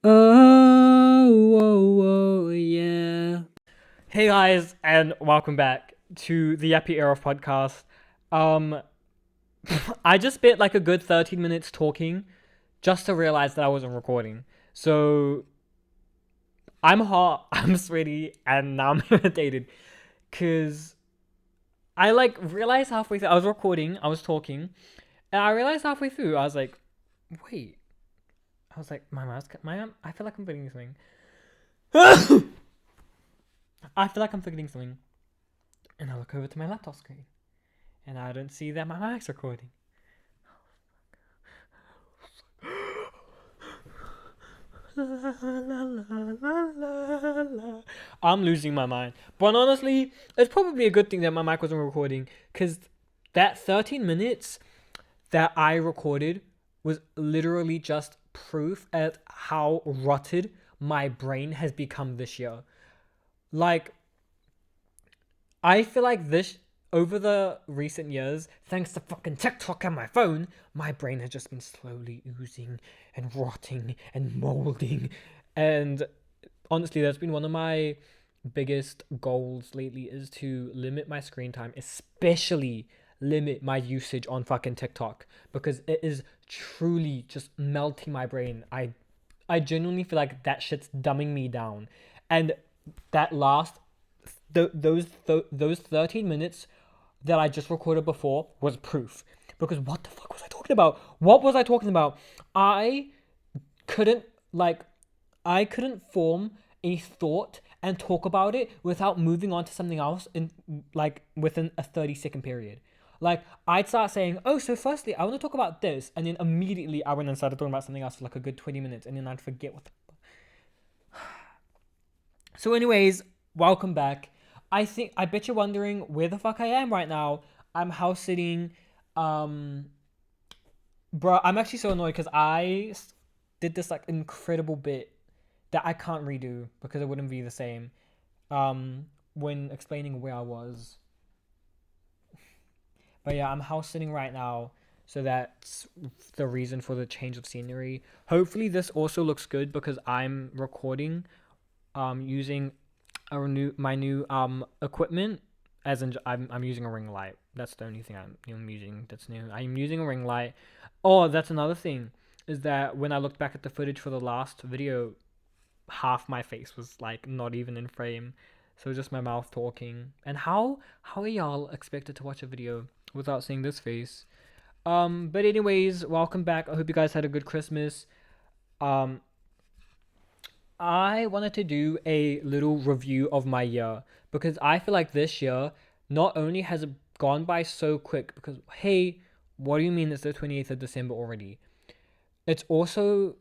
Oh, whoa, whoa, yeah. Hey guys, and welcome back to the Yappy Era podcast. Um, I just spent like a good 13 minutes talking just to realize that I wasn't recording. So I'm hot, I'm sweaty, and now I'm irritated because I like realized halfway through I was recording, I was talking, and I realized halfway through I was like, wait, I was like, I feel like I'm forgetting something. I feel like I'm forgetting something. And I look over to my laptop screen and I don't see that my mic's recording. I'm losing my mind. But honestly, it's probably a good thing that my mic wasn't recording because that 13 minutes that I recorded was literally just proof at how rotted my brain has become this year. Like, I feel like this over the recent years, thanks to fucking TikTok and my phone, my brain has just been slowly oozing and rotting and molding. And honestly, that's been one of my biggest goals lately is to limit my screen time, especially limit my usage on fucking TikTok because it is truly just melting my brain. I genuinely feel like that shit's dumbing me down. And that last those 13 minutes that I just recorded before was proof. Because what the fuck was I talking about? What was I talking about? I couldn't like I couldn't form a thought and talk about it without moving on to something else in like within a 30-second period. Like I'd start saying, "Oh, so firstly, I want to talk about this," and then immediately I went and started talking about something else for like a good 20 minutes, and then I'd forget what. So, anyways, welcome back. I bet you're wondering where the fuck I am right now. I'm house sitting. Um, bro, I'm actually so annoyed because did this like incredible bit that I can't redo because it wouldn't be the same. When explaining where I was. But yeah, I'm house sitting right now, so that's the reason for the change of scenery. Hopefully, this also looks good because I'm recording using my new equipment, as in I'm using a ring light. That's the only thing I'm using that's new. I'm using a ring light. Oh, that's another thing is that when I looked back at the footage for the last video, half my face was like not even in frame, so just my mouth talking. And how are y'all expected to watch a video without seeing this face? But anyways, welcome back. I hope you guys had a good Christmas. Um, I wanted to do a little review of my year because I feel like this year not only has it gone by so quick because hey, what do you mean it's the 28th of December already? It's also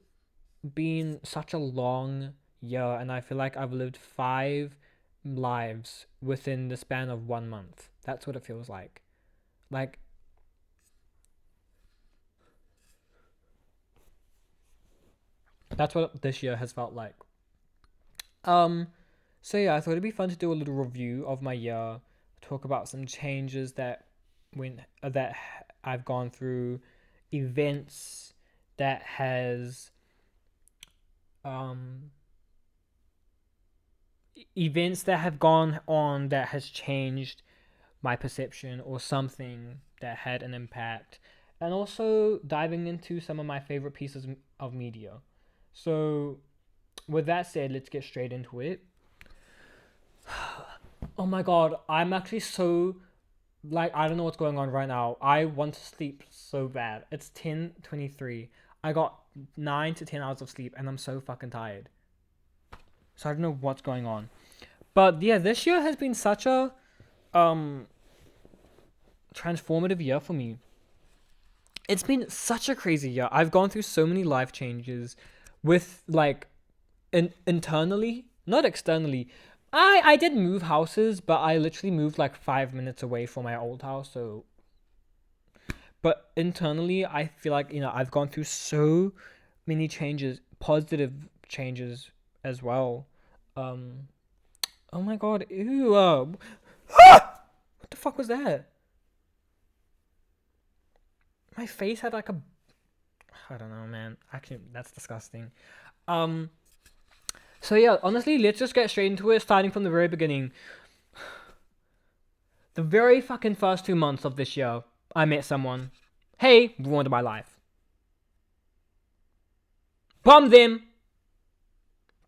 been such a long year and I feel like I've lived 5 lives within the span of 1 month. That's what it feels like. Like that's what this year has felt like. Um, so yeah, I thought it'd be fun to do a little review of my year, talk about some changes that I've gone through, events that has um events that have gone on that has changed my perception or something that had an impact, and also diving into some of my favorite pieces of media. So, with that said, let's get straight into it. Oh my god, I'm actually so like I don't know what's going on right now. I want to sleep so bad. It's 10:23. I got 9 to 10 hours of sleep and I'm so fucking tired. So I don't know what's going on. But yeah, this year has been such a um transformative year for me. It's been such a crazy year. I've gone through so many life changes with like internally, not externally. I did move houses, but I literally moved like 5 minutes away from my old house. So, but internally, I feel like I've gone through so many changes, positive changes as well. Um. Oh my god. Ew. What the fuck was that? My face had like a I don't know, man. Actually, that's disgusting. Um. So yeah, honestly, let's just get straight into it, starting from the very beginning. The very fucking first 2 months of this year, I met someone. Hey, ruined my life. Bomb them.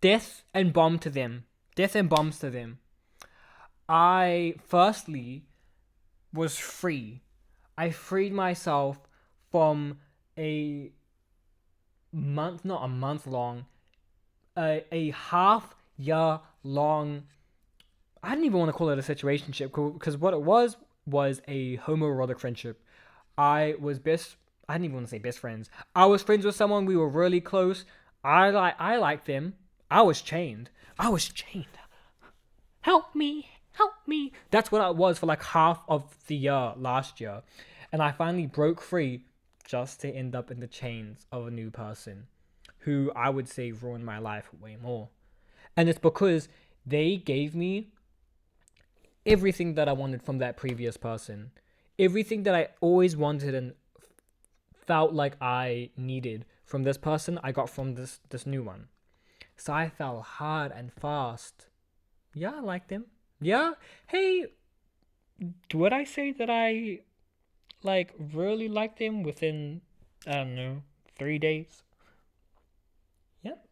Death and bomb to them. Death and bombs to them. I firstly was free. I freed myself from a month, not a month long, a half year long. I didn't even want to call it a situationship because what it was a homoerotic friendship. I was best. I didn't even want to say best friends. I was friends with someone. We were really close. I liked them. I was chained. I was chained. Help me, help me. That's what I was for like half of the year last year. And I finally broke free just to end up in the chains of a new person who I would say ruined my life way more. And it's because they gave me everything that I wanted from that previous person. Everything that I always wanted and felt like I needed from this person, I got from this new one. So I fell hard and fast. Yeah, I liked him. Yeah. Hey, would I say that I like really liked him within I don't know 3 days? Yep.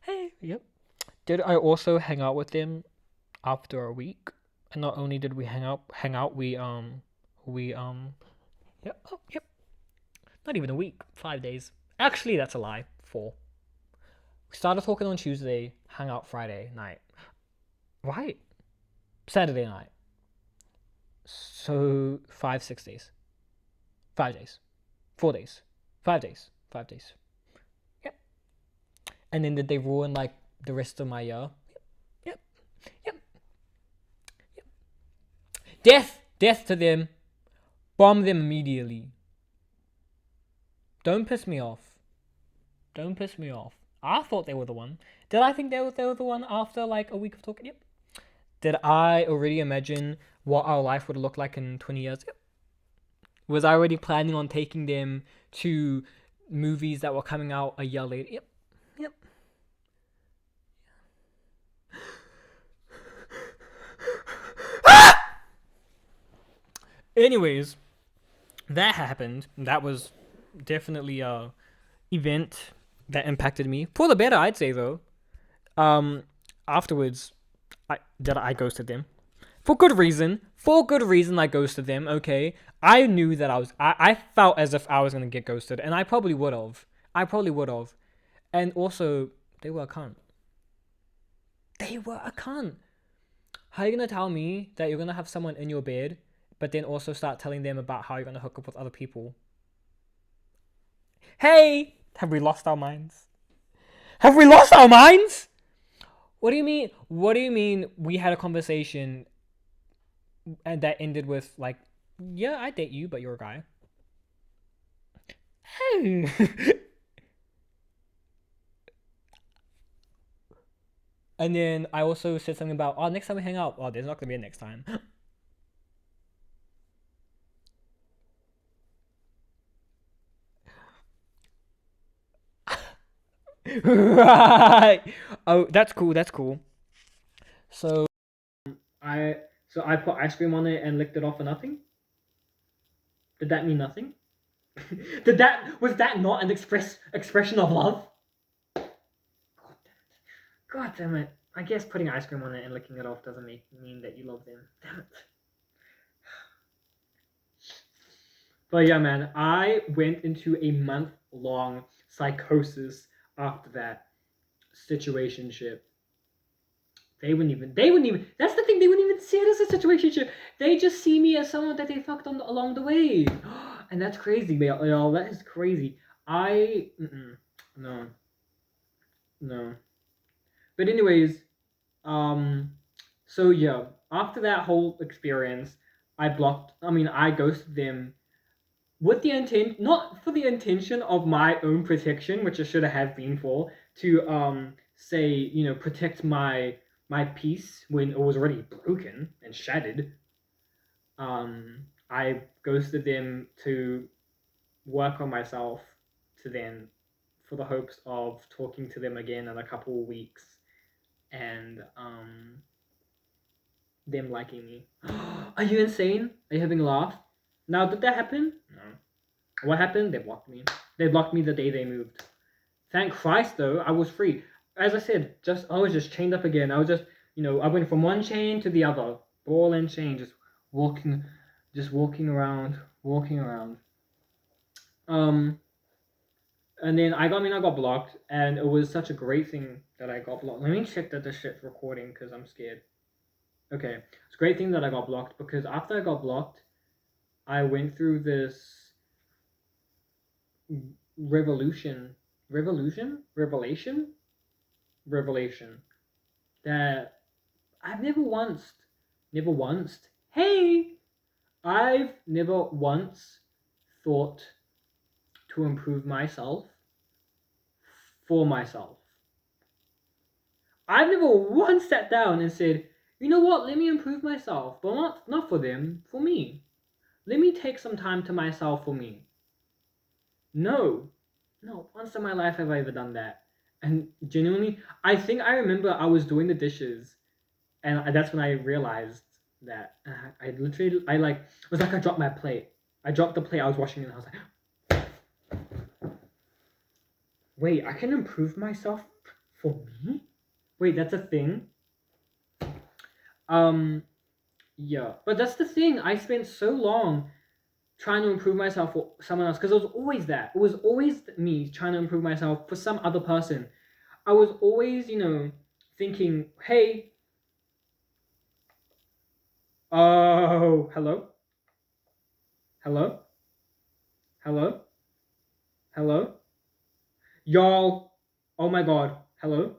Hey, yep. Did I also hang out with him after a week? And not only did we hang out, we yep, oh, yep. Not even a week, 5 days. Actually, that's a lie. 4. We started talking on Tuesday, hang out Friday night. Right. Saturday night. So 5, 6 days. 5 days. 4 days. 5 days. 5 days. Yep. And then did they ruin like the rest of my year? Yep. Yep. Yep. Death to them. Bomb them immediately. Don't piss me off. Don't piss me off. I thought they were the one. Did I think they were the one after like a week of talking? Yep. Did I already imagine what our life would look like in 20 years? Yep. Was I already planning on taking them to movies that were coming out a year later? Yep. Yep. Anyways, that happened. That was definitely a event that impacted me for the better, I'd say though. Um, Afterwards, I ghosted them for good reason. For good reason, I ghosted them. Okay, I knew that I felt as if I was gonna get ghosted, and I probably would have. I probably would have. And also, they were a cunt. They were a cunt. How are you gonna tell me that you're gonna have someone in your bed, but then also start telling them about how you're gonna hook up with other people? Hey, have we lost our minds? Have we lost our minds? What do you mean? What do you mean we had a conversation and that ended with like, yeah, I date you, but you're a guy. Hey. And then I also said something about, oh, next time we hang out. Oh, there's not gonna be a next time. Right. Oh, that's cool. That's cool. So I I put ice cream on it and licked it off for nothing. Did that mean nothing? Did that was that not an expression of love? God damn it! I guess putting ice cream on it and licking it off doesn't mean that you love them. Damn it. But yeah, man, I went into a month-long psychosis after that situationship. They wouldn't even, that's the thing, they wouldn't even see it as a situationship. They just see me as someone that they fucked on along the way. And that's crazy, man. Y'all, that is crazy. No, no. But anyways, um, so yeah, after that whole experience, I ghosted them with the intent, not for the intention of my own protection, which I should have been for, to say, protect my peace when it was already broken and shattered. I ghosted them to work on myself to them for the hopes of talking to them again in a couple of weeks and them liking me. Are you insane? Are you having a laugh? Now, did that happen? No. What happened? They blocked me. They blocked me the day they moved. Thank Christ, though, I was free. As I said, I was just chained up again. I was just, I went from one chain to the other, ball and chain, just walking around. And then I got blocked, and it was such a great thing that I got blocked. Let me check that this shit's recording because I'm scared. Okay, it's a great thing that I got blocked because after I got blocked, I went through this revelation that I've never once thought to improve myself for myself. I've never once sat down and said, you know what, let me improve myself, but not for them, for me. Let me take some time to myself for me. No, once in my life have I ever done that. And genuinely, I think I remember I was doing the dishes, and that's when I realized that I dropped my plate. I dropped the plate I was washing, and I was like, wait, I can improve myself for me? Wait, that's a thing? Yeah, but that's the thing. I spent so long trying to improve myself for someone else because it was always that. It was always me trying to improve myself for some other person. I was always, thinking, hey, oh, hello? Y'all, oh my god, hello?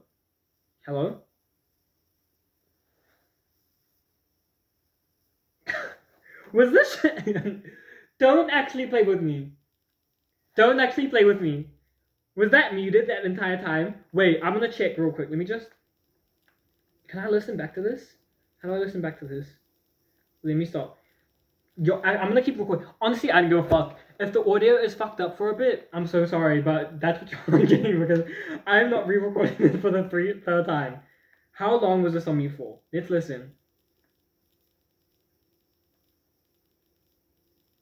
Was this shit? Don't actually play with me. Was that muted that entire time? Wait, I'm gonna check real quick. Let me just... Can I listen back to this? How do I listen back to this? Let me stop. I'm gonna keep recording. Honestly, I don't give a fuck. If the audio is fucked up for a bit, I'm so sorry, but that's what you're getting because I'm not re-recording this for the third time. How long was this on me for? Let's listen.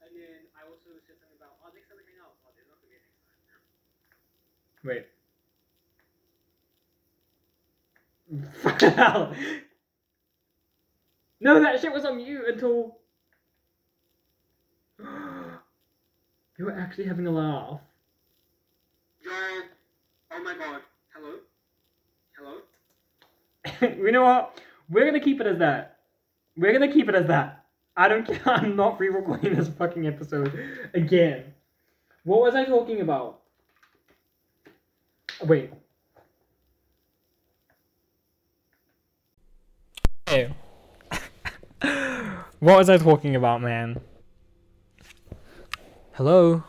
And then I also said something about, next time we hang out. There's not gonna be a next time. Wait. Fuck hell. No, that shit was on mute until... You were actually having a laugh. John, oh my god, hello? You know what? We're gonna keep it as that. I don't care. I'm not re-recording this fucking episode again. What was I talking about? Wait. Hey. What was I talking about, man? Hello?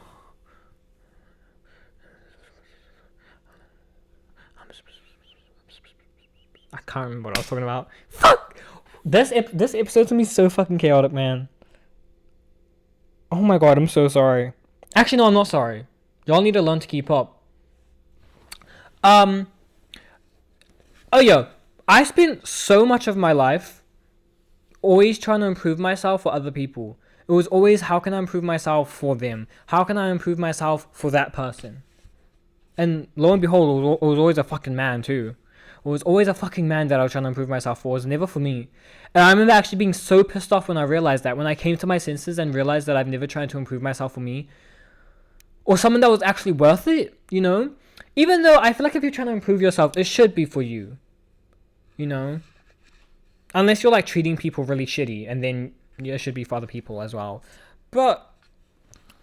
I can't remember what I was talking about. Fuck! This episode's gonna be so fucking chaotic, man. Oh my god, I'm so sorry. Actually, no, I'm not sorry. Y'all need to learn to keep up. Oh, yo. I spent so much of my life always trying to improve myself for other people. It was always, how can I improve myself for them? How can I improve myself for that person? And lo and behold, it was always a fucking man too. It was always a fucking man that I was trying to improve myself for. It was never for me. And I remember actually being so pissed off when I realized that. When I came to my senses and realized that I've never tried to improve myself for me. Or someone that was actually worth it, Even though I feel like if you're trying to improve yourself, it should be for you. Unless you're like treating people really shitty, and then it should be for other people as well. But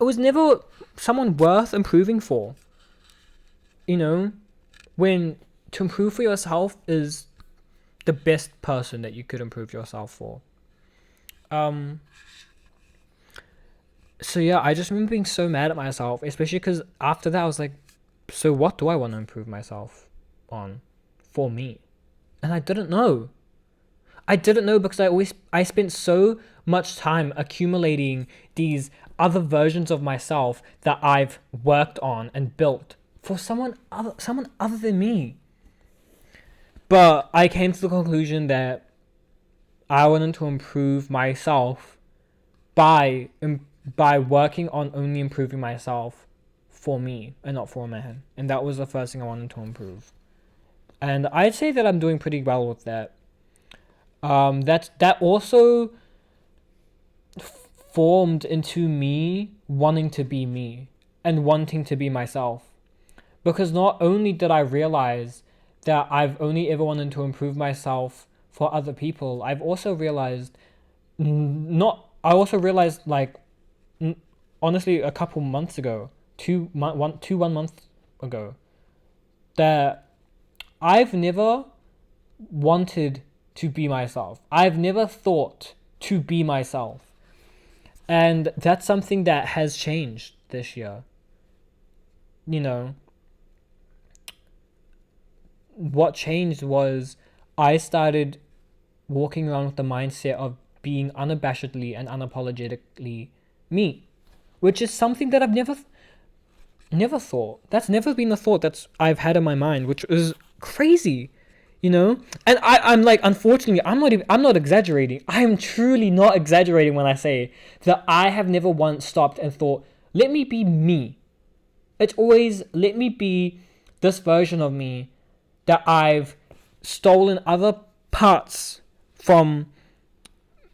it was never someone worth improving for. When to improve for yourself is the best person that you could improve yourself for. So yeah, I just remember being so mad at myself, especially because after that I was like, so what do I want to improve myself on for me? And I didn't know. Because I spent so much time accumulating these other versions of myself that I've worked on and built for someone other than me. But I came to the conclusion that I wanted to improve myself by by working on only improving myself for me and not for a man. And that was the first thing I wanted to improve. And I'd say that I'm doing pretty well with that. That also formed into me wanting to be me and wanting to be myself. Because not only did I realize that I've only ever wanted to improve myself for other people, I've also realized not. I also realized like honestly a couple months ago, 1 month ago, that I've never wanted to be myself. I've never thought to be myself. And that's something that has changed this year. You know, what changed was I started walking around with the mindset of being unabashedly and unapologetically me, which is something that I've never thought. That's never been a thought that's I've had in my mind, which is crazy, you know. And I'm like, unfortunately, I'm not exaggerating. I am truly not exaggerating when I say that I have never once stopped and thought, let me be me. It's always let me be this version of me that I've stolen other parts from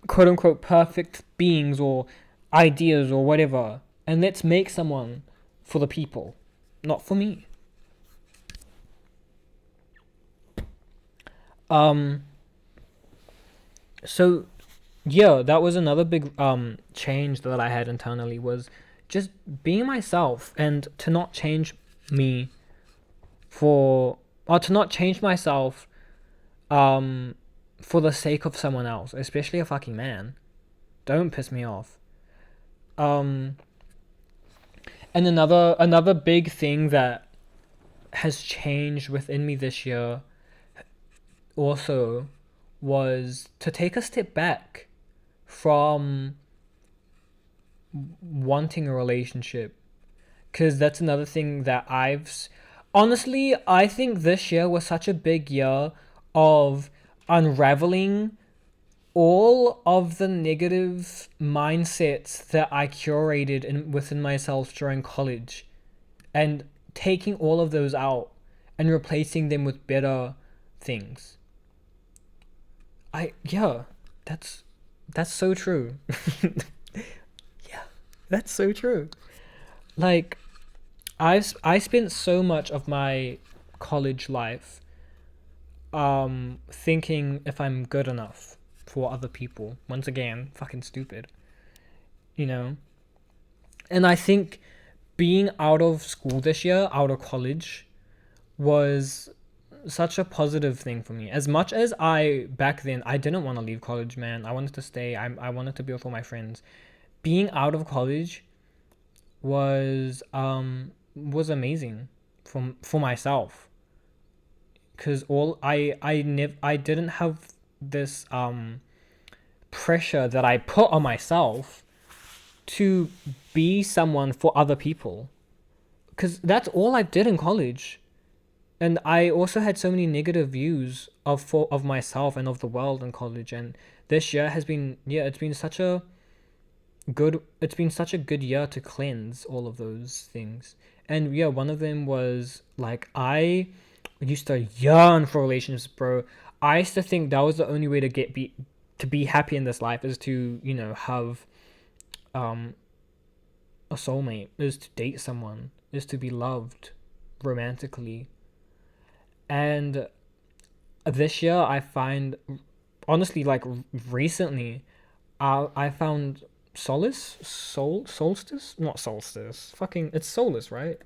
quote unquote perfect beings or ideas or whatever, and let's make someone for the people, not for me. So yeah, that was another big change that I had internally, was just being myself and to not change me for or to not change myself for the sake of someone else, especially a fucking man. Don't piss me off. And another big thing that has changed within me this year also was to take a step back from wanting a relationship, because that's another thing that honestly, I think this year was such a big year of unraveling all of the negative mindsets that I curated within myself during college, and taking all of those out and replacing them with better things. Yeah, that's so true. Yeah, that's so true. Like, I spent so much of my college life thinking if I'm good enough for other people. Once again, fucking stupid. You know? And I think being out of school this year, out of college, was such a positive thing for me. As much as back then, I didn't want to leave college, man. I wanted to stay. I wanted to be with all my friends. Being out of college was amazing for myself, because I didn't have this pressure that I put on myself to be someone for other people, because that's all I did in college. And I also had so many negative views of myself and of the world in college. And this year has been, yeah, it's been such a good year to cleanse all of those things. And yeah, one of them was like, I used to yearn for relationships, bro. I used to think that was the only way to be happy in this life, is to, you know, have a soulmate, is to date someone, is to be loved romantically. And this year I find, honestly, like recently, I found solstice, not solstice, fucking, it's solace, right?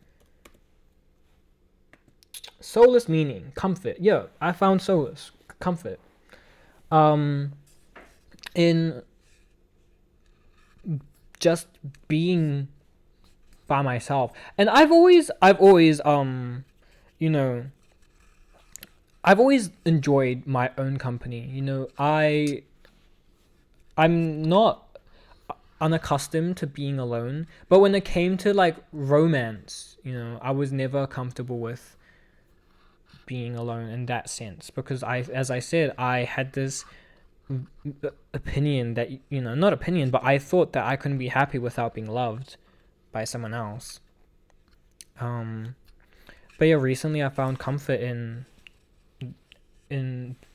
Solace meaning comfort. Yeah, I found solace, comfort, in just being by myself. And I've always you know, I've always enjoyed my own company. You know, I'm not unaccustomed to being alone. But when it came to like romance, I was never comfortable with being alone in that sense, because as I said, I had this opinion that, not opinion, but I thought that I couldn't be happy without being loved by someone else. But yeah, recently I found comfort in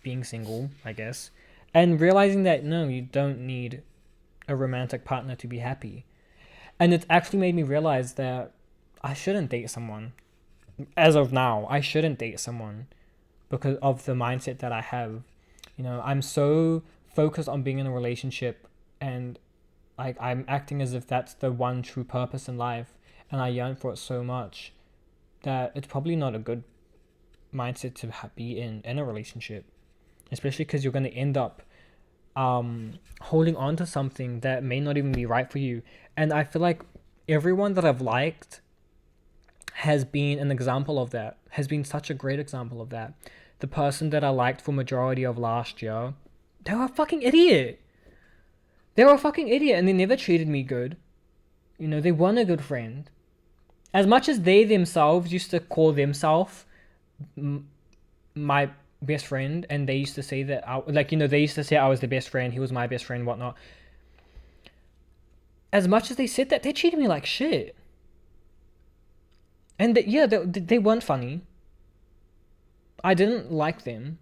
being single, I guess, and realizing that no, you don't need a romantic partner to be happy. And it's actually made me realize that I shouldn't date someone. As of now, I shouldn't date someone because of the mindset that I have. I'm so focused on being in a relationship, and like I'm acting as if that's the one true purpose in life, and I yearn for it so much that it's probably not a good mindset to be in a relationship, especially because you're going to end up holding on to something that may not even be right for you. And I feel like everyone that I've liked has been an example of that, has been such a great example of that. The person that I liked for majority of last year, they were a fucking idiot. And they never treated me good. They weren't a good friend. As much as they themselves used to call themselves my best friend, and they used to say that they used to say I was the best friend, he was my best friend, whatnot. As much as they said that, they treated me like shit. And they weren't funny. I didn't like them.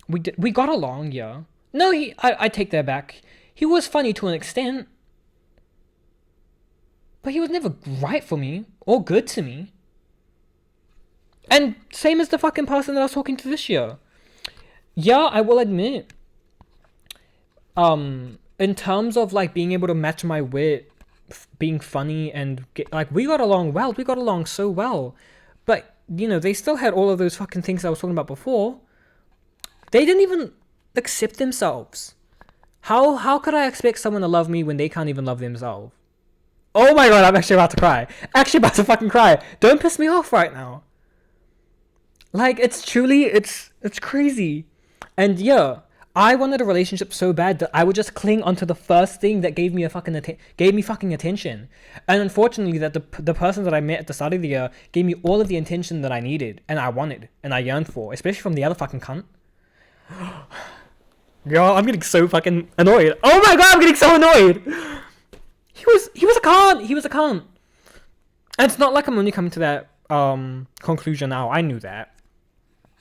We got along, yeah. No, I take that back. He was funny to an extent, but he was never right for me or good to me. And same as the fucking person that I was talking to this year. Yeah, I will admit, in terms of like being able to match my wit, being funny, and we got along well. We got along so well. But, they still had all of those fucking things I was talking about before. They didn't even accept themselves. How could I expect someone to love me when they can't even love themselves? Oh my god, I'm actually about to cry. Actually about to fucking cry. Don't piss me off right now. Like, it's crazy. And yeah, I wanted a relationship so bad that I would just cling onto the first thing that gave me fucking attention. And unfortunately, that the person that I met at the start of the year gave me all of the attention that I needed and I wanted and I yearned for, especially from the other fucking cunt. Yo, I'm getting so fucking annoyed. Oh my god, I'm getting so annoyed. He was a cunt. He was a cunt. And it's not like I'm only coming to that conclusion now. I knew that.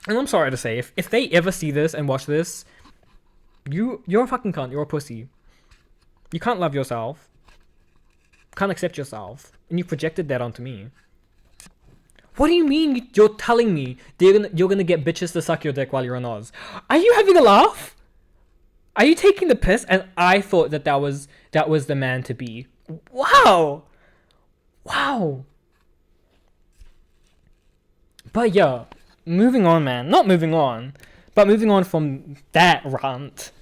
And I'm sorry to say, if they ever see this and watch this, you're a fucking cunt. You're a pussy. You can't love yourself. Can't accept yourself. And you projected that onto me. What do you mean you're telling me that you're gonna get bitches to suck your dick while you're on Oz? Are you having a laugh? Are you taking the piss? And I thought that was the man to be. Wow. But yeah, moving on, man. Not moving on, but moving on from that rant.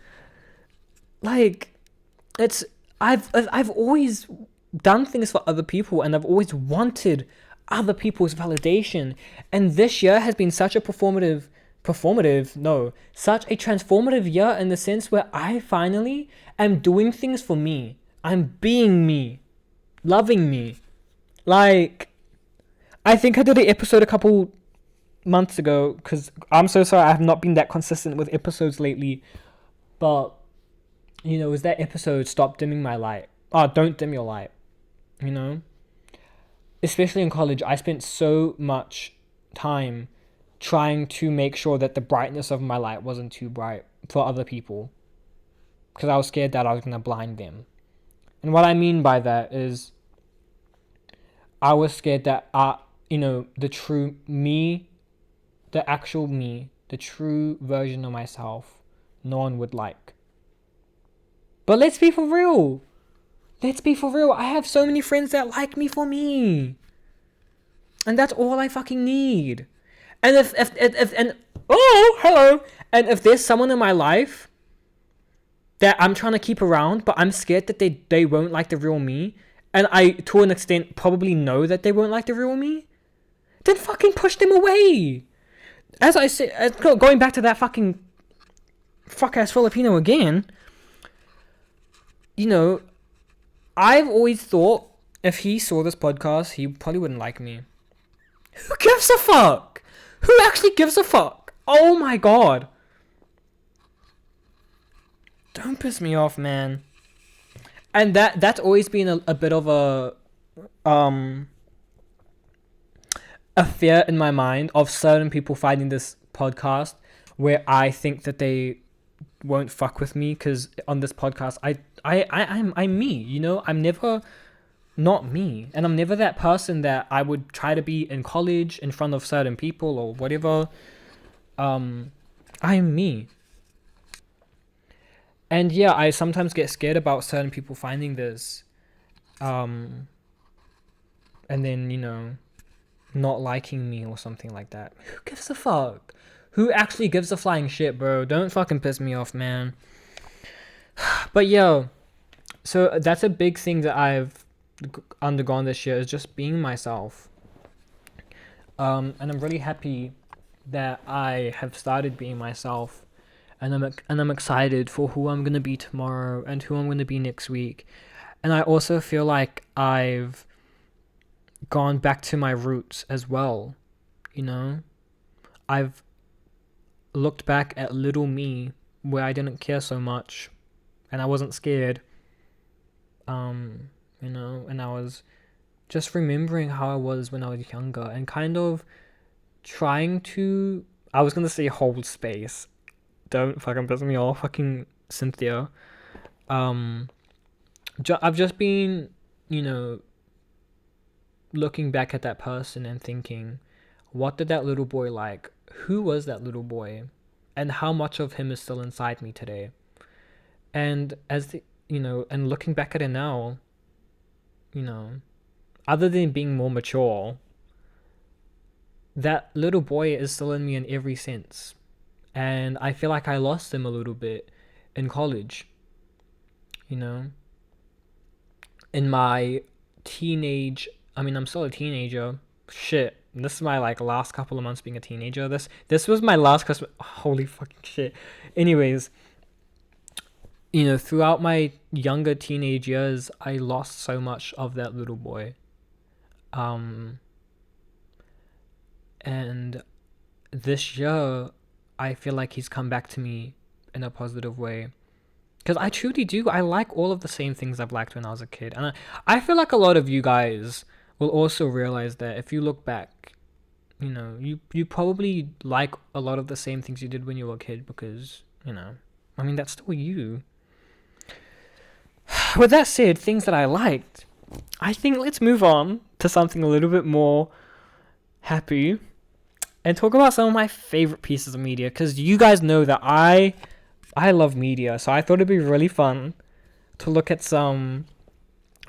Like, I've always done things for other people, and I've always wanted other people's validation. And this year has been such a such a transformative year in the sense where I finally am doing things for me. I'm being me, loving me. Like, I think I did an episode a couple months ago, because I'm so sorry I have not been that consistent with episodes lately, but it was that episode, Stop Dimming My Light. Don't dim your light. Especially in college, I spent so much time trying to make sure that the brightness of my light wasn't too bright for other people, because I was scared that I was going to blind them. And what I mean by that is I was scared that the true me, the actual me, the true version of myself, no one would like. But let's be for real. I have so many friends that like me for me, and that's all I fucking need. And if there's someone in my life that I'm trying to keep around, but I'm scared that they won't like the real me, and I, to an extent, probably know that they won't like the real me, then fucking push them away. As I said, going back to that fucking fuck-ass Filipino again, you know, I've always thought if he saw this podcast, he probably wouldn't like me. Who gives a fuck? Who actually gives a fuck? Oh my god. Don't piss me off, man. And that's always been a bit of a fear in my mind of certain people finding this podcast where I think that they won't fuck with me because on this podcast I'm me, you know. I'm never not me, and I'm never that person that I would try to be in college in front of certain people or whatever. I'm me. And yeah, I sometimes get scared about certain people finding this and then, you know, not liking me or something like that. Who gives a fuck? Who actually gives a flying shit, bro? Don't fucking piss me off, man. But yo, so that's a big thing that I've undergone this year, is just being myself. And I'm really happy that I have started being myself, and I'm excited for who I'm gonna be tomorrow and who I'm gonna be next week. And I also feel like I've gone back to my roots as well, you know. I've looked back at little me where I didn't care so much and I wasn't scared, you know, and I was just remembering how I was when I was younger and kind of trying to, I was gonna say, hold space. Don't fucking piss me off, fucking Cynthia. I've just been, you know, looking back at that person and thinking, what did that little boy like? Who was that little boy? And how much of him is still inside me today? And you know, and looking back at it now, you know, other than being more mature, that little boy is still in me in every sense. And I feel like I lost him a little bit in college, you know, in my I'm still a teenager. Shit, this is my like last couple of months being a teenager. This was my last Christmas. Holy fucking shit. Anyways, you know, throughout my younger teenage years, I lost so much of that little boy. And this year, I feel like he's come back to me in a positive way. Because I truly do. I like all of the same things I've liked when I was a kid. And I feel like a lot of you guys will also realize that if you look back, you know, you probably like a lot of the same things you did when you were a kid because, you know, I mean, that's still you. With that said, things that I liked, I think let's move on to something a little bit more happy and talk about some of my favorite pieces of media, because you guys know that I love media, so I thought it'd be really fun to look at some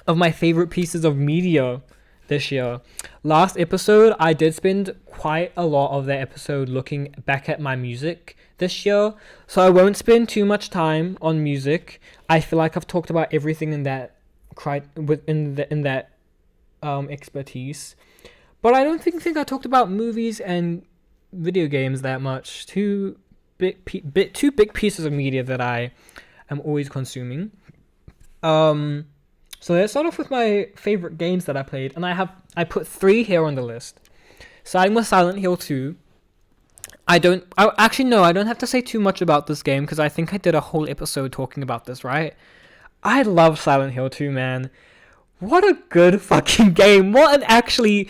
of my favorite pieces of media this year. Last episode, I did spend quite a lot of that episode looking back at my music this year, so I won't spend too much time on music. I feel like I've talked about everything in that expertise. But I don't think I talked about movies and video games that much. Two big pieces of media that I am always consuming. So let's start off with my favorite games that I played, and I put 3 here on the list. Starting with Silent Hill 2. I don't have to say too much about this game because I think I did a whole episode talking about this, right? I love Silent Hill 2, man. What a good fucking game. What an actually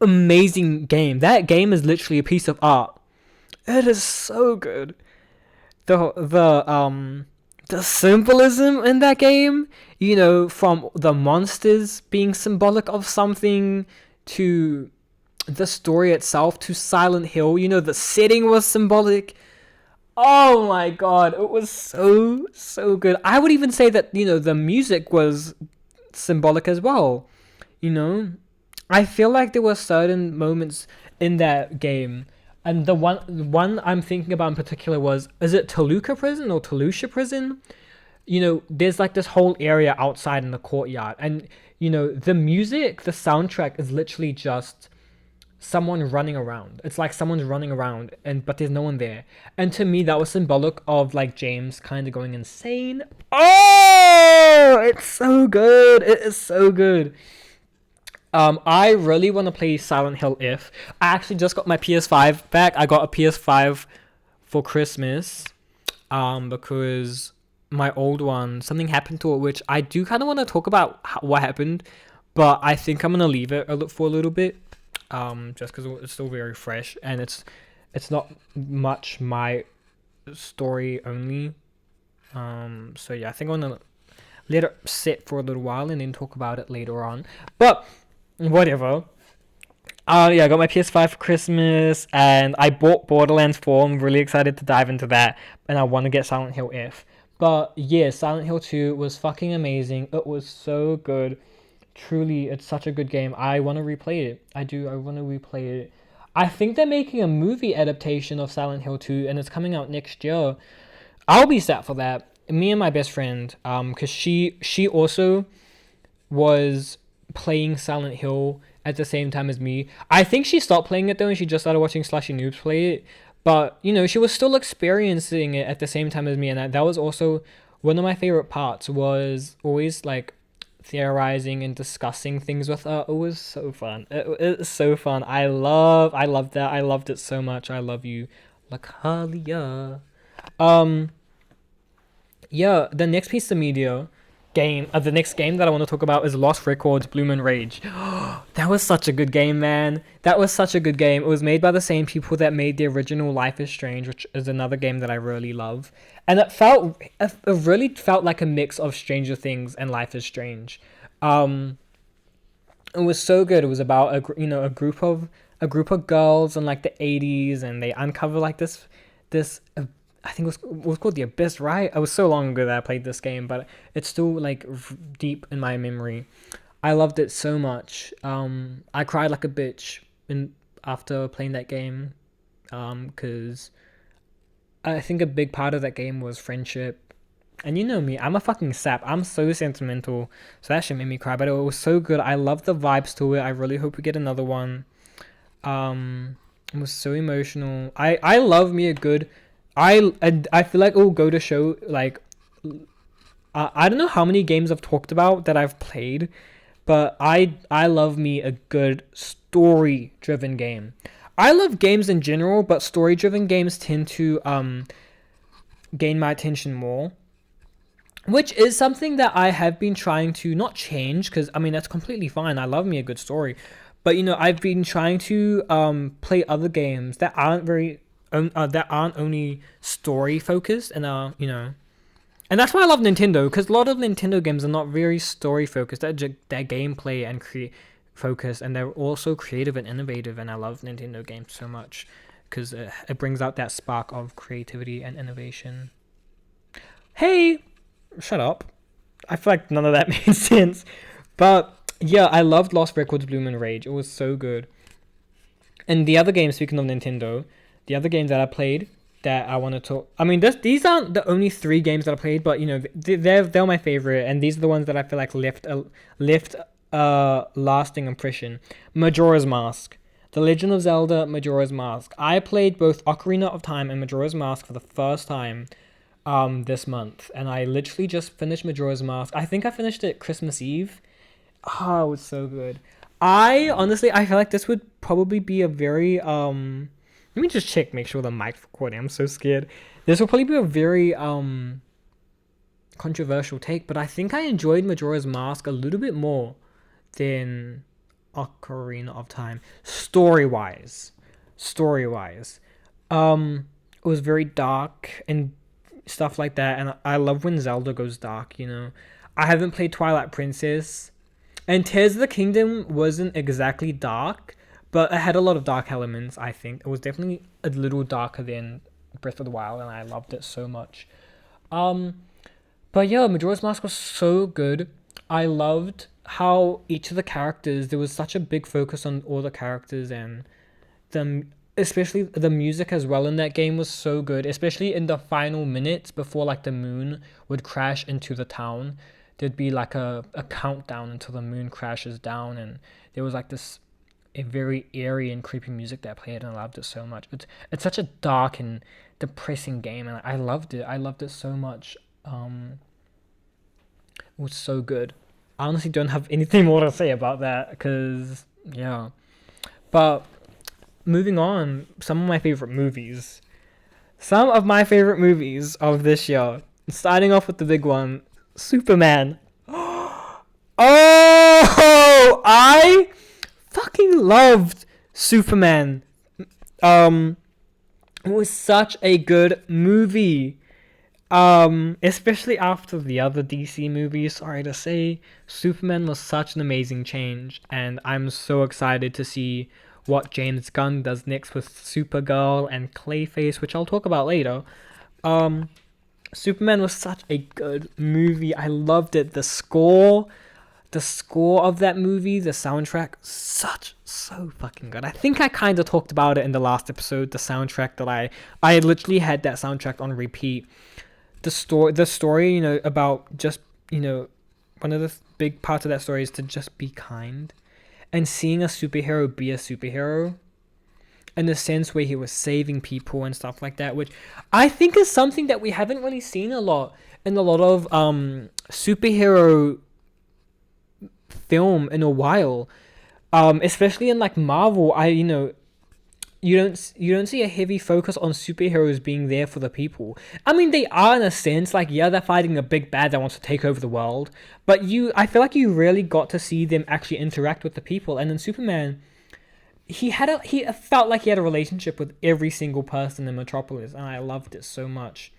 amazing game. That game is literally a piece of art. It is so good. The symbolism in that game, you know, from the monsters being symbolic of something to the story itself to Silent Hill, you know, the setting was symbolic. Oh my god, it was so good. I would even say that, you know, the music was symbolic as well. You know, I feel like there were certain moments in that game, and the one I'm thinking about in particular was, is it Toluca Prison or Toluca Prison? You know, there's like this whole area outside in the courtyard, and you know, the music, the soundtrack is literally just someone running around. It's like someone's running around but there's no one there. And to me that was symbolic of like James kind of going insane. Oh, it's so good. It is so good. I really want to play Silent Hill if I actually just got my PS5 back. I got a PS5 for Christmas because my old one, something happened to it, which I do kind of want to talk about what happened, but I think I'm gonna leave it for a little bit, just because it's still very fresh and it's not much my story only. So yeah, I think I'm gonna let it sit for a little while and then talk about it later on. But whatever. Yeah, I got my PS5 for Christmas and I bought Borderlands 4. I'm really excited to dive into that, and I want to get Silent Hill F. But yeah, Silent Hill 2 was fucking amazing. It was so good. Truly, it's such a good game. I want to replay it. I do. I want to replay it. I think they're making a movie adaptation of Silent Hill 2 and it's coming out next year. I'll be sad for that. Me and my best friend, because she also was playing Silent Hill at the same time as me. I think she stopped playing it though and she just started watching Slushy Noobs play it. But, you know, she was still experiencing it at the same time as me. And that was also one of my favorite parts, was always like theorizing and discussing things with her. It was so fun. It's so fun. I loved that. I loved it so much. I love you, Lakalia. Yeah, the next piece of media the next game that I want to talk about is Lost Records Bloom and Rage. That was such a good game, man. That was such a good game. It was made by the same people that made the original Life is Strange, which is another game that I really love. And it really felt like a mix of Stranger Things and Life is Strange. It was so good. It was about a group of girls in like the 80s, and they uncover like this I think it was called The Abyss, right? It was so long ago that I played this game, but it's still like deep in my memory. I loved it so much. I cried like a bitch after playing that game, because I think a big part of that game was friendship. And you know me, I'm a fucking sap. I'm so sentimental, so that shit made me cry. But it was so good. I love the vibes to it. I really hope we get another one. It was so emotional. I love me a good. I feel like it will go to show, like, I don't know how many games I've talked about that I've played, but I love me a good story-driven game. I love games in general, but story-driven games tend to gain my attention more, which is something that I have been trying to not change, because I mean that's completely fine. I love me a good story, but you know, I've been trying to play other games that aren't only story focused, and and that's why I love Nintendo, because a lot of Nintendo games are not very story focused. They're gameplay and focused, and they're also creative and innovative. And I love Nintendo games so much because it brings out that spark of creativity and innovation. Hey, shut up! I feel like none of that made sense, but yeah, I loved Lost Records Bloom and Rage. It was so good. And the other game, speaking of Nintendo, the other game that I played that I want to talk. I mean, these aren't the only 3 games that I played, but you know, they're my favorite, and these are the ones that I feel like left a lasting impression. Majora's Mask, The Legend of Zelda, Majora's Mask. I played both Ocarina of Time and Majora's Mask for the first time this month, and I literally just finished Majora's Mask. I think I finished it Christmas Eve. Oh, it was so good. I feel like this would probably be a very let me just check, make sure the mic's recording. I'm so scared. This will probably be a very controversial take, but I think I enjoyed Majora's Mask a little bit more than Ocarina of Time. Story-wise. It was very dark and stuff like that, and I love when Zelda goes dark, you know. I haven't played Twilight Princess, and Tears of the Kingdom wasn't exactly dark, but it had a lot of dark elements, I think. It was definitely a little darker than Breath of the Wild, and I loved it so much. But yeah, Majora's Mask was so good. I loved how each of the characters, there was such a big focus on all the characters, and especially the music as well in that game was so good, especially in the final minutes before like the moon would crash into the town. There'd be like a countdown until the moon crashes down, and there was like this a very eerie and creepy music that played, and I loved it so much. It's such a dark and depressing game, and I loved it. I loved it so much. It was so good. I honestly don't have anything more to say about that because yeah. But moving on, some of my favorite movies. Some of my favorite movies of this year. Starting off with the big one, Superman. Oh, I fucking loved Superman. It was such a good movie. Especially after the other DC movies, sorry to say, Superman was such an amazing change, and I'm so excited to see what James Gunn does next with Supergirl and Clayface, which I'll talk about later. Um, Superman was such a good movie. I loved it. The score of that movie, the soundtrack, so fucking good. I think I kind of talked about it in the last episode. The soundtrack that I literally had that soundtrack on repeat. The story, about just, one of the big parts of that story is to just be kind, and seeing a superhero be a superhero, in the sense where he was saving people and stuff like that, which I think is something that we haven't really seen a lot in a lot of superhero film in a while, especially in like Marvel. You don't see a heavy focus on superheroes being there for the people. I mean, they are in a sense, like, yeah, they're fighting a big bad that wants to take over the world, but I feel like you really got to see them actually interact with the people. And in Superman, he felt like he had a relationship with every single person in Metropolis, and I loved it so much.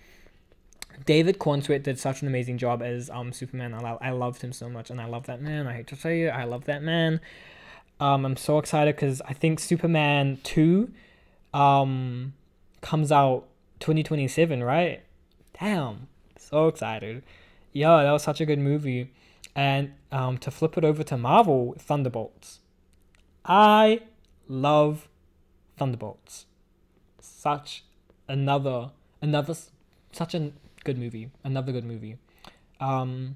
David Cornsweet did such an amazing job as Superman. I loved him so much, and I love that man. I hate to say it, I love that man. I'm so excited because I think Superman 2 comes out 2027, right? Damn, so excited. Yeah, that was such a good movie. And to flip it over to Marvel, Thunderbolts. I love Thunderbolts. Such another such a good movie. Another good movie. I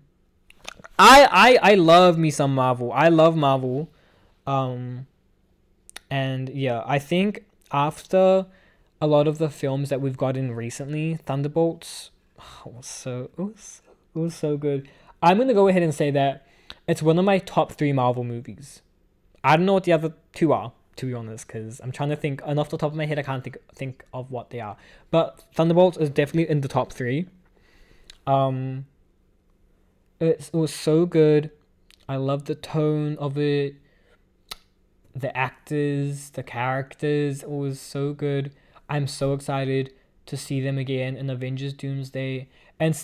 love me some Marvel. I love Marvel. Um, and yeah, I think after a lot of the films that we've gotten recently, Thunderbolts it was so good. I'm gonna go ahead and say that it's one of my top three Marvel movies. I don't know what the other two are, to be honest, because I'm trying to think, and off the top of my head, I can't think of what they are. But Thunderbolts is definitely in the top three. Um, it was so good. I love the tone of it, the actors, the characters. It was so good. I'm so excited to see them again in Avengers Doomsday, and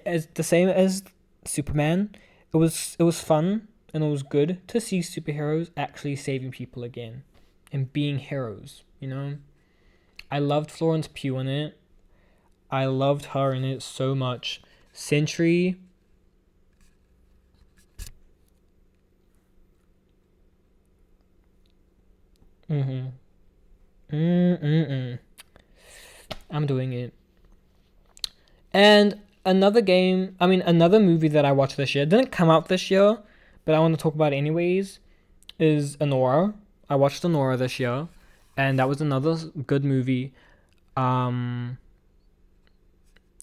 as the same as Superman. It was fun and it was good to see superheroes actually saving people again and being heroes. I loved Florence Pugh in it. I loved her in it so much. Sentry. Mm-hmm. Mm-mm-mm. I'm doing it. And another movie that I watched this year, didn't come out this year, but I want to talk about it anyways, is Anora. I watched Anora this year, and that was another good movie. Um,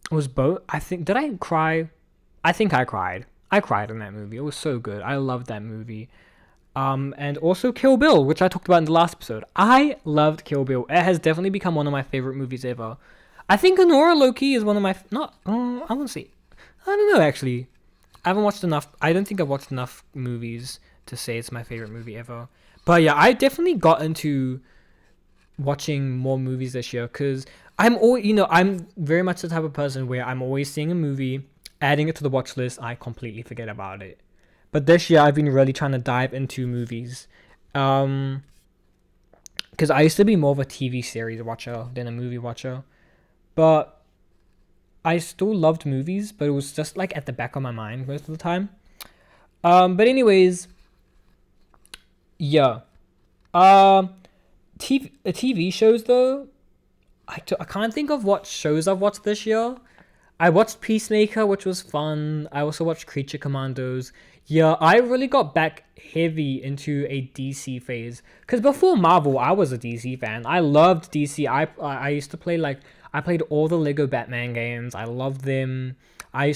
it was both. I think, did I cry? I think I cried. I cried in that movie. It was so good. I loved that movie. And also Kill Bill, which I talked about in the last episode. I loved Kill Bill. It has definitely become one of my favorite movies ever. I think Honora Loki is one of my not. I won't say. I don't know actually. I haven't watched enough. I don't think I've watched enough movies to say it's my favorite movie ever. But yeah, I definitely got into watching more movies this year because I'm very much the type of person where I'm always seeing a movie, adding it to the watch list. I completely forget about it. But this year I've been really trying to dive into movies. Because I used to be more of a TV series watcher than a movie watcher. But I still loved movies, but it was just like at the back of my mind most of the time. But anyways, yeah. TV shows though, I can't think of what shows I've watched this year. I watched Peacemaker, which was fun. I also watched Creature Commandos. Yeah, I really got back heavy into a DC phase. Because before Marvel, I was a DC fan. I loved DC. I used to play, like, I played all the Lego Batman games. I loved them. I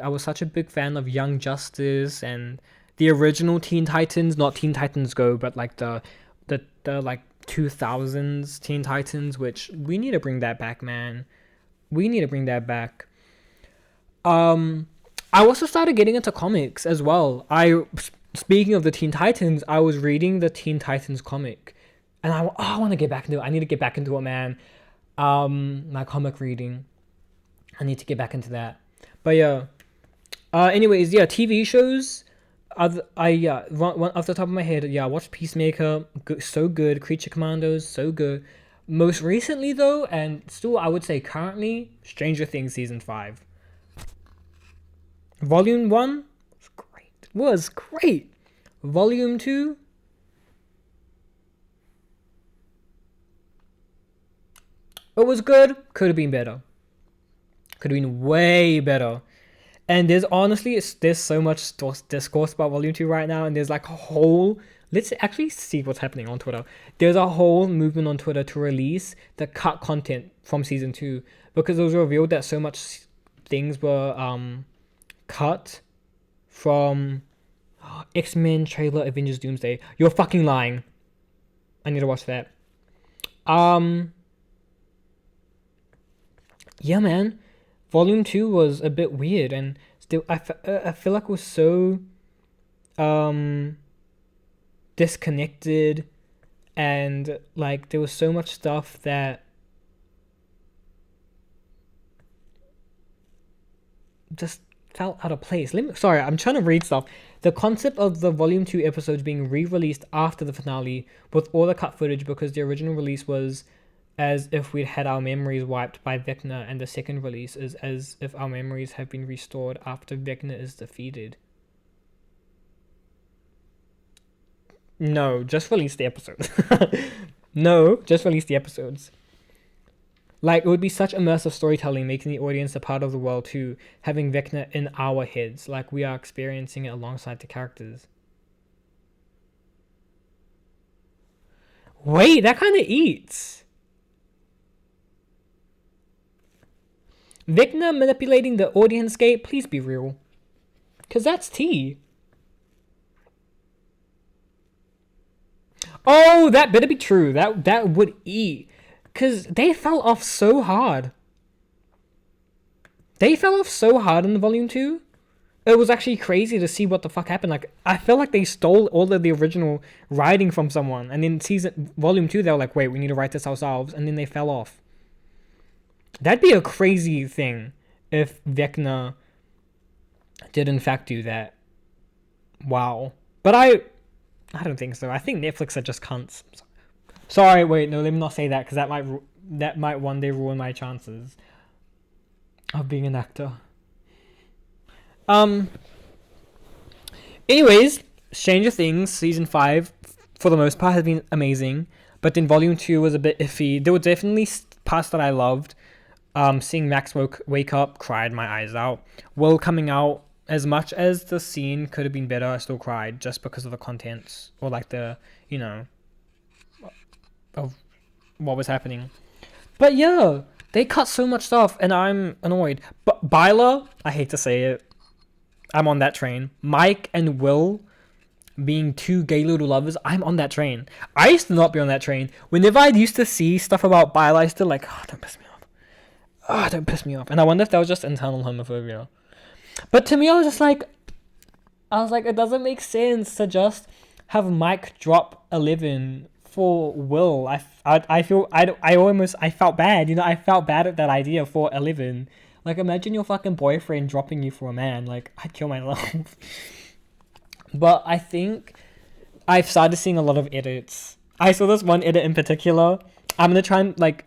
was such a big fan of Young Justice and the original Teen Titans, not Teen Titans Go, but like the like 2000s Teen Titans, which we need to bring that back, man. We need to bring that back. I also started getting into comics as well. Speaking of the Teen Titans, I was reading the Teen Titans comic, and I want to get back into it. I need to get back into it, man. My comic reading. I need to get back into that. But yeah. Anyways, yeah, TV shows. One off the top of my head, yeah, I watched Peacemaker. So good. Creature Commandos, so good. Most recently, though, and still, I would say currently, Stranger Things season 5. Volume 1 was great. Volume 2, it was good. Could have been better. Could have been way better. And there's so much discourse about Volume 2 right now, and there's like a whole... Let's actually see what's happening on Twitter. There's a whole movement on Twitter to release the cut content from Season 2, because it was revealed that so much things were cut from X-Men trailer Avengers Doomsday. You're fucking lying. I need to watch that. Yeah, man. Volume 2 was a bit weird, and still I feel like it was so disconnected, and like there was so much stuff that just felt out of place. Sorry, I'm trying to read stuff. The concept of the Volume 2 episodes being re-released after the finale with all the cut footage, because the original release was as if we'd had our memories wiped by Vecna, and the second release is as if our memories have been restored after Vecna is defeated. No, just release the episodes. No, just release the episodes. Like, it would be such immersive storytelling, making the audience a part of the world too, having Vecna in our heads, like we are experiencing it alongside the characters. Wait, that kind of eats. Vecna manipulating the audience gate, please be real. Because that's tea. Oh, that better be true. That would eat. Because they fell off so hard. They fell off so hard in the Volume 2. It was actually crazy to see what the fuck happened. Like, I felt like they stole all of the original writing from someone. And in Volume 2, they were like, wait, we need to write this ourselves. And then they fell off. That'd be a crazy thing if Vecna did in fact do that. Wow. But I don't think so. I think Netflix are just cunts. Sorry, wait, no, let me not say that, because that might one day ruin my chances of being an actor. Anyways, Stranger Things season 5 for the most part has been amazing, but then Volume 2 was a bit iffy. There were definitely parts that I loved. Seeing Max wake up, cried my eyes out. Will coming out, as much as the scene could have been better, I still cried just because of the contents, or like the, of what was happening. But yeah, they cut so much stuff, and I'm annoyed. But Byla, I hate to say it, I'm on that train. Mike and Will being two gay little lovers, I'm on that train. I used to not be on that train. Whenever I used to see stuff about Byla, I used to like, oh, don't piss me off. Oh, don't piss me off. And I wonder if that was just internal homophobia. But to me, I was like, it doesn't make sense to just have Mike drop 11 for Will. I felt bad. I felt bad at that idea for 11. Like, imagine your fucking boyfriend dropping you for a man. Like, I'd kill myself. But I think I've started seeing a lot of edits. I saw this one edit in particular. I'm gonna try and, like,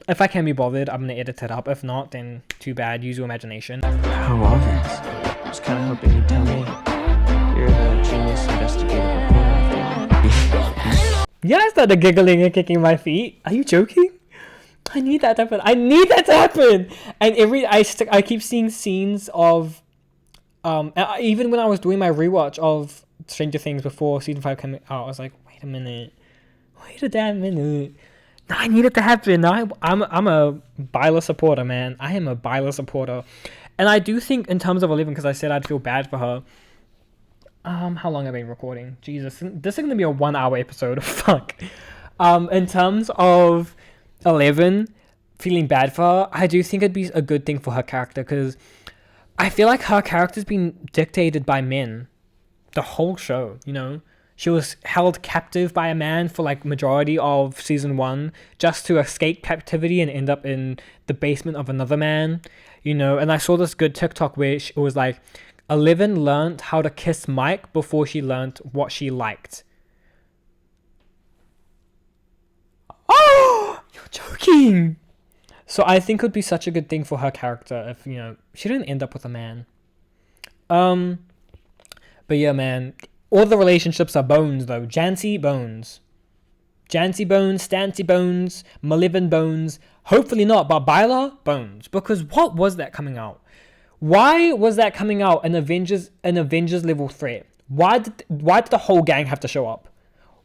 if I can be bothered, I'm gonna edit it up. If not, then too bad. Use your imagination. How was it? I was kind of hoping you'd tell me. You're the genius investigative reporter. Yeah, I started giggling and kicking my feet. Are you joking? I need that to happen. I need that to happen. And I keep seeing scenes of even when I was doing my rewatch of Stranger Things before season 5 came out, I was like, wait a minute. Wait a damn minute. No, I need it to happen. I'm a Byla supporter, man. I am a Byla supporter. And I do think in terms of 11, because I said I'd feel bad for her. How long have I been recording? Jesus, this is gonna be a 1 hour episode. Fuck. In terms of 11, feeling bad for her, I do think it'd be a good thing for her character, because I feel like her character's been dictated by men the whole show, you know? She was held captive by a man for like majority of season 1 just to escape captivity and end up in the basement of another man, you know? And I saw this good TikTok where it was like, 11 learned how to kiss Mike before she learned what she liked. Oh, you're joking. So I think it would be such a good thing for her character if, you know, she didn't end up with a man. But yeah, man, all the relationships are bones though. Jancy bones, Stancy bones, Malivin bones. Hopefully not, but Byla bones. Because what was that coming out? Why was that coming out an Avengers level threat? Why did the whole gang have to show up?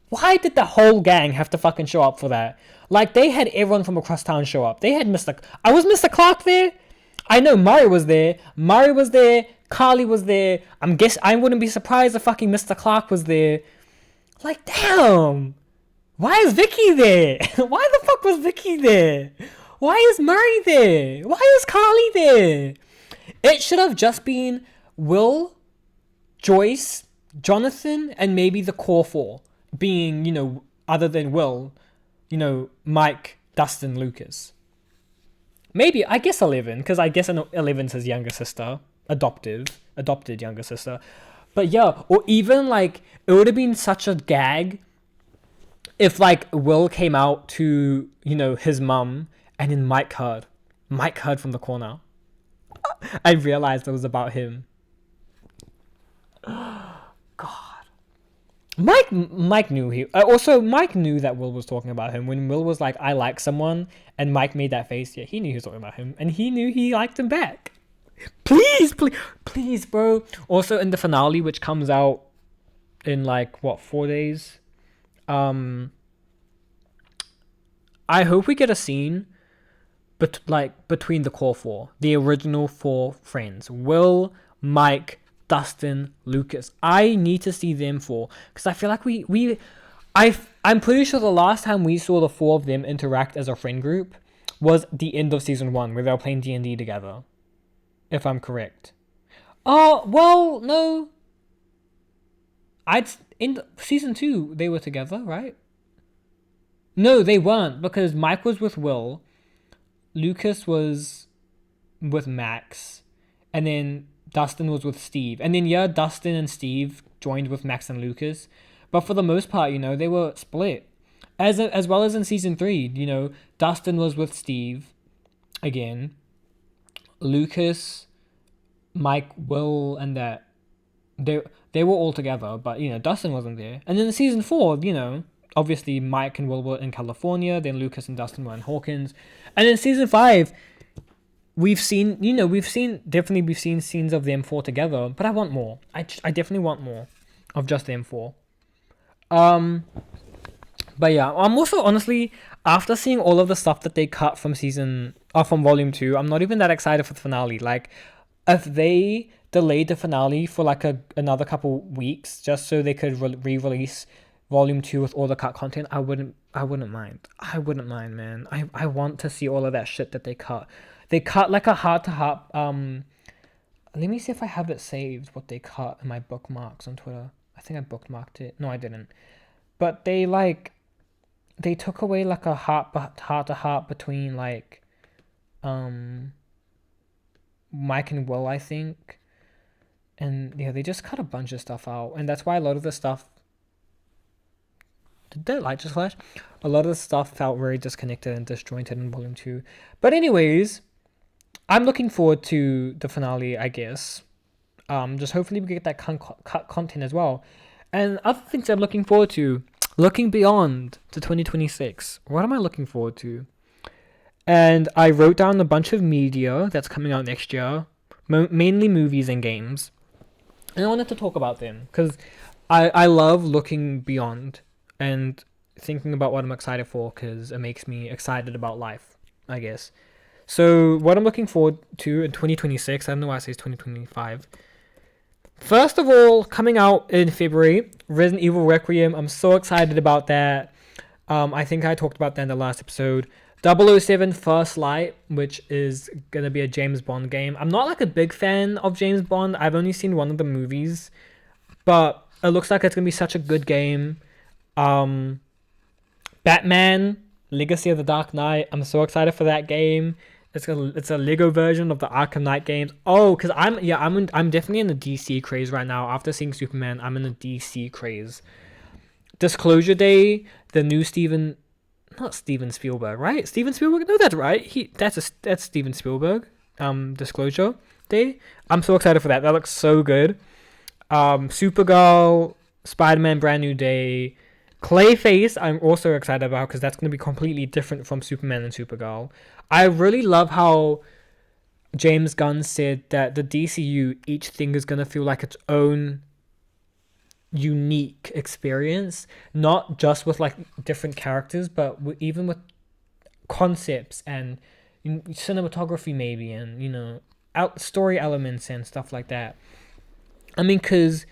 Why did the whole gang have to fucking show up for that? Like, they had everyone from across town show up. They had was Mr. Clark there? I know Murray was there. Carly was there. I wouldn't be surprised if fucking Mr. Clark was there. Like, damn. Why is Vicky there? Why the fuck was Vicky there? Why is Murray there? Why is Carly there? It should have just been Will, Joyce, Jonathan, and maybe the core 4. Being, you know, other than Will, you know, Mike, Dustin, Lucas. Maybe, I guess 11, because I guess 11's his younger sister. Adopted younger sister. But yeah, or even like, it would have been such a gag if like Will came out to, you know, his mum and then Mike heard from the corner. I realized it was about him. God. Mike knew Mike knew that Will was talking about him. When Will was like, I like someone, and Mike made that face, yeah, he knew he was talking about him, and he knew he liked him back. Please, bro. Also in the finale, which comes out in like 4 days, I hope we get a scene between the core 4, the original 4 friends, Will, Mike, Dustin, Lucas. I need to see them 4, because I feel like I'm pretty sure the last time we saw the 4 of them interact as a friend group was the end of season 1, where they were playing D&D together, if I'm correct. Oh, well, no. In season 2 they were together, right? No, they weren't, because Mike was with Will, Lucas was with Max, and then Dustin was with Steve. And then, yeah, Dustin and Steve joined with Max and Lucas. But for the most part, you know, they were split. As well as in season 3, you know, Dustin was with Steve again. Lucas, Mike, Will, and that. They were all together, but, you know, Dustin wasn't there. And then in season 4, you know, obviously Mike and Will were in California. Then Lucas and Dustin were in Hawkins. And in season 5... we've seen scenes of them 4 together, but I want more. I definitely want more of just them 4. But yeah, I'm also honestly, after seeing all of the stuff that they cut from volume 2, I'm not even that excited for the finale. Like, if they delayed the finale for like another couple weeks just so they could re-release volume 2 with all the cut content, I wouldn't mind. I wouldn't mind, man. I want to see all of that shit that they cut. They cut like a heart-to-heart. Let me see if I have it saved, what they cut in my bookmarks on Twitter. I think I bookmarked it. No, I didn't. But they took away like a heart-to-heart between like Mike and Will, I think. And yeah, they just cut a bunch of stuff out. And that's why a lot of the stuff... Did that light just flash? A lot of the stuff felt very disconnected and disjointed in volume 2. But anyways... I'm looking forward to the finale, I guess. Just hopefully we get that cut content as well. And other things I'm looking forward to, looking beyond to 2026. What am I looking forward to? and I wrote down a bunch of media that's coming out next year, mainly movies and games. And I wanted to talk about them because I love looking beyond and thinking about what I'm excited for because it makes me excited about life, I guess. So what I'm looking forward to in 2026, I don't know why I say 2025. First of all, coming out in February, Resident Evil Requiem. I'm so excited about that. I think I talked about that in the last episode. 007 First Light, which is going to be a James Bond game. I'm not like a big fan of James Bond. I've only seen one of the movies, but it looks like it's going to be such a good game. Batman, Legacy of the Dark Knight. I'm so excited for that game. It's a Lego version of the Arkham Knight games. Oh, because I'm definitely in the DC craze right now. After seeing Superman, I'm in the DC craze. Disclosure Day, the new not Steven Spielberg, right? Steven Spielberg? No, that's right. That's Steven Spielberg. Disclosure Day. I'm so excited for that. That looks so good. Supergirl, Spider-Man Brand New Day, Clayface, I'm also excited about because that's going to be completely different from Superman and Supergirl. I really love how James Gunn said that the DCU, each thing is going to feel like its own unique experience, not just with like different characters, but even with concepts and cinematography maybe, and story elements and stuff like that. I mean, because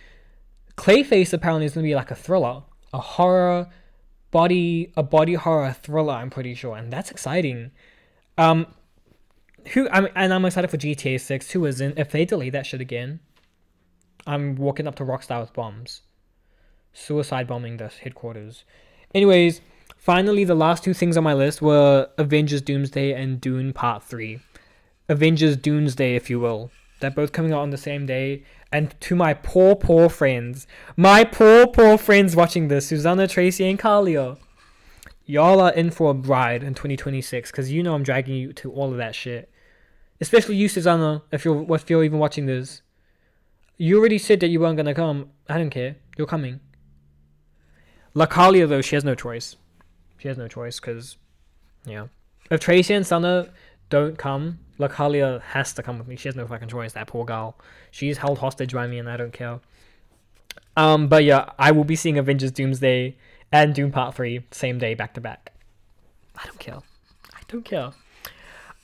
Clayface apparently is going to be like a thriller, a body horror thriller, I'm pretty sure, and that's exciting. And I'm excited for GTA 6. Who isn't? If they delay that shit again, I'm walking up to Rockstar with bombs, suicide bombing the headquarters. Anyways, finally, the last two things on my list were Avengers Doomsday and Dune Part 3. Avengers Doomsday, if you will. They're both coming out on the same day. And to my poor friends watching this, Susanna, Tracy, and Kalia, y'all are in for a ride in 2026 because I'm dragging you to all of that shit. Especially you, Susanna, if you're even watching this. You already said that you weren't gonna come. I don't care. You're coming. Kalia, though, she has no choice. Because, yeah. If Tracy and Sana don't come, Kalia has to come with me. She has no fucking choice, that poor girl. She's held hostage by me and I don't care. But yeah, I will be seeing Avengers Doomsday and Doom Part 3 same day, back to back. I don't care.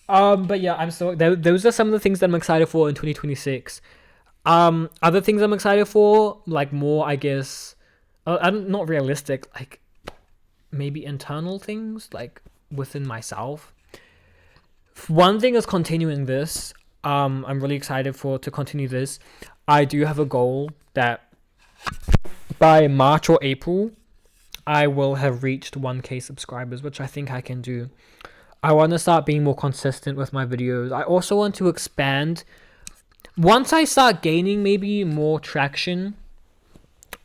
But yeah, those are some of the things that I'm excited for in 2026. Other things I'm excited for, like more, I guess, not realistic, like maybe internal things, like within myself. One thing is continuing this. I'm really excited to continue this. I do have a goal that by March or April, I will have reached 1K subscribers, which I think I can do. I want to start being more consistent with my videos. I also want to expand. Once I start gaining maybe more traction,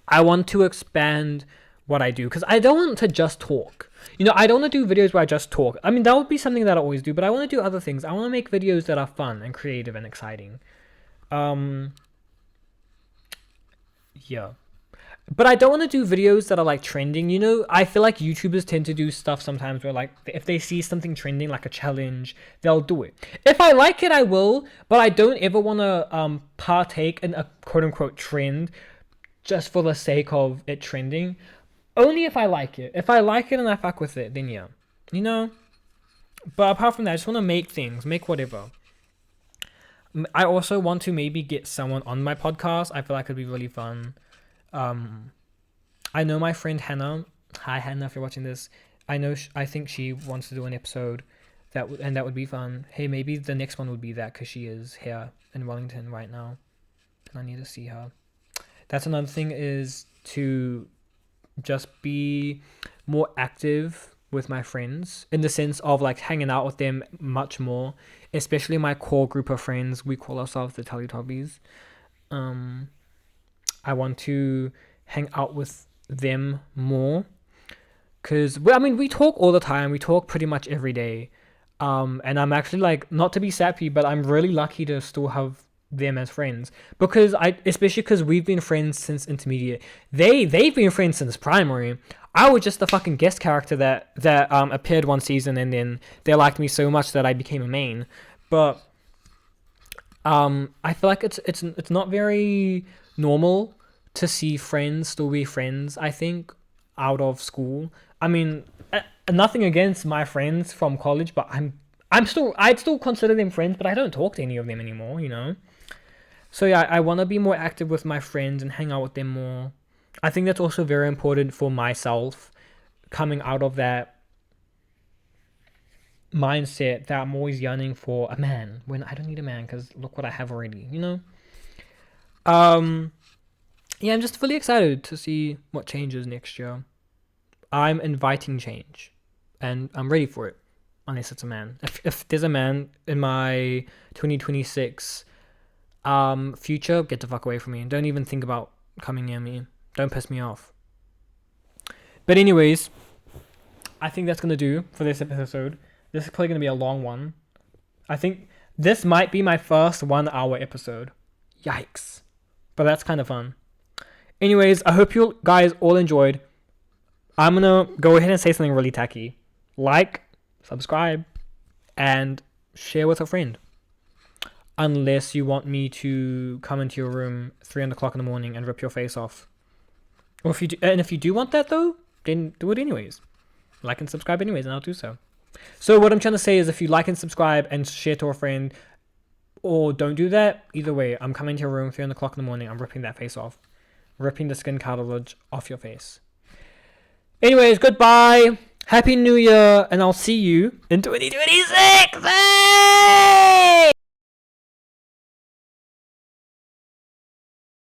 I want to expand what I do because I don't want to just talk. I don't want to do videos where I just talk. I mean, that would be something that I always do, but I want to do other things. I want to make videos that are fun and creative and exciting. Yeah. But I don't want to do videos that are like trending. I feel like YouTubers tend to do stuff sometimes where like if they see something trending, like a challenge, they'll do it. If I like it, I will, but I don't ever want to partake in a quote unquote trend just for the sake of it trending. Only if I like it. If I like it and I fuck with it, then yeah. But apart from that, I just want to make whatever. I also want to maybe get someone on my podcast. I feel like it'd be really fun. I know my friend Hannah. Hi Hannah, if you're watching this. I think she wants to do an episode that would be fun. Hey, maybe the next one would be that because she is here in Wellington right now, and I need to see her. That's another thing, is to just be more active with my friends in the sense of like hanging out with them much more, especially my core group of friends. We call ourselves the Teletubbies. I want to hang out with them more because we talk all the time. We talk pretty much every day. And I'm actually like, not to be sappy, but I'm really lucky to still have them as friends especially because we've been friends since intermediate. They've been friends since primary. I was just the fucking guest character that appeared one season, and then they liked me so much that I became a main. But I feel like it's not very normal to see friends still be friends, I think, out of school. I mean, nothing against my friends from college, but I'd still consider them friends, but I don't talk to any of them anymore, you know? So yeah, I want to be more active with my friends and hang out with them more. I think that's also very important for myself, coming out of that mindset that I'm always yearning for a man when I don't need a man because look what I have already, you know? Yeah, I'm just fully excited to see what changes next year. I'm inviting change and I'm ready for it, unless it's a man. If there's a man in my 2026 future, get the fuck away from me. Don't even think about coming near me. Don't piss me off. But anyways, I think that's gonna do for this episode. This is probably gonna be a long one. I think this might be my first 1 hour episode. Yikes. But that's kind of fun. Anyways, I hope you guys all enjoyed. I'm gonna go ahead and say something really tacky. Like, subscribe, and share with a friend. Unless you want me to come into your room 3 o'clock in the morning and rip your face off. Or if you do want that though, then do it anyways. Like and subscribe anyways, and I'll do so. So what I'm trying to say is, if you like and subscribe and share to a friend, or don't do that, either way, I'm coming to your room 3 o'clock in the morning. I'm ripping that face off, ripping the skin cartilage off your face. Anyways, goodbye, happy new year, and I'll see you in 2026.